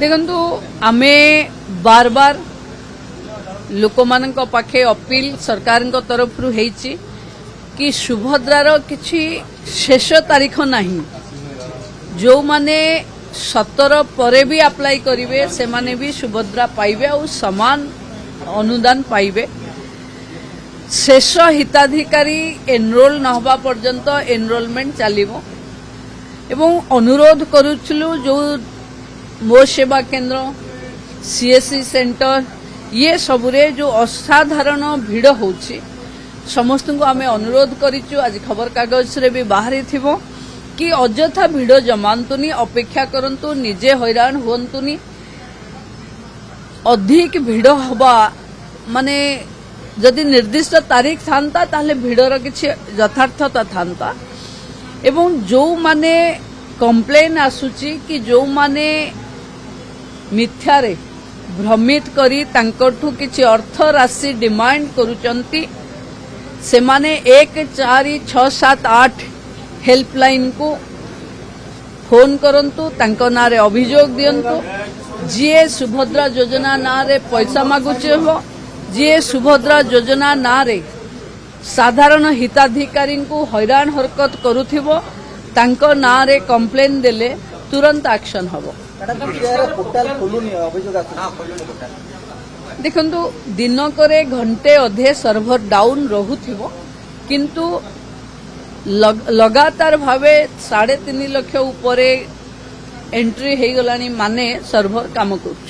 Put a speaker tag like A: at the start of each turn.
A: देखंतु आमे बार बार लोक मानक पाखे अपील सरकार तरफ होईची कि सुभद्रार किछि शेष तारीख नहीं जो माने 17 परे भी अप्लाई करिवे से माने भी सुभद्रा पाइबे और समान अनुदान पाइबे। शेष हिताधिकारी एनरोल न होबा पर्यंत एनरोलमेंट चलिबो एवं अनुरोध करूछलु जो मो सेवा केंद्र सीएससी सेंटर ये सबुरे जो असाधारण भिड़ होछि समस्त को आमे अनुरोध करिचु। आज खबर कागज रे भी बाहरी थिबो कि अजथा भिड़ जमांतुनी अपेक्षा करंतु निजे हैरान होंतुनी अधिक भिड़ हबा माने जदि निर्दिष्ट तारीख थांता ताले भिड़र किछि यथार्थता थांता एवं जो माने कंप्लेन आसुची कि जो माने मिथ्यारे भ्रमित करी तांकठु किछि अर्थ राशि डिमांड करूचंती से माने 1467 हेल्पलाइन को फोन करंतु तांको नारे अभियोग दियंतु जीए सुभद्रा योजना नारे पैसा मागुचे हो जीए सुभद्रा योजना नारे साधारण हिताधिकारी को हैरान हरकत करुथिबो तांको नारे कंप्लेन देले तुरंत एक्शन हबो। देखंतु दिनकरे घंटे अधे सर्भर डाउन रहुथिबो किंतु लगातार भावे 3.5 लाख उपरे एंट्री हेगलानी माने सर्भर काम करूछ।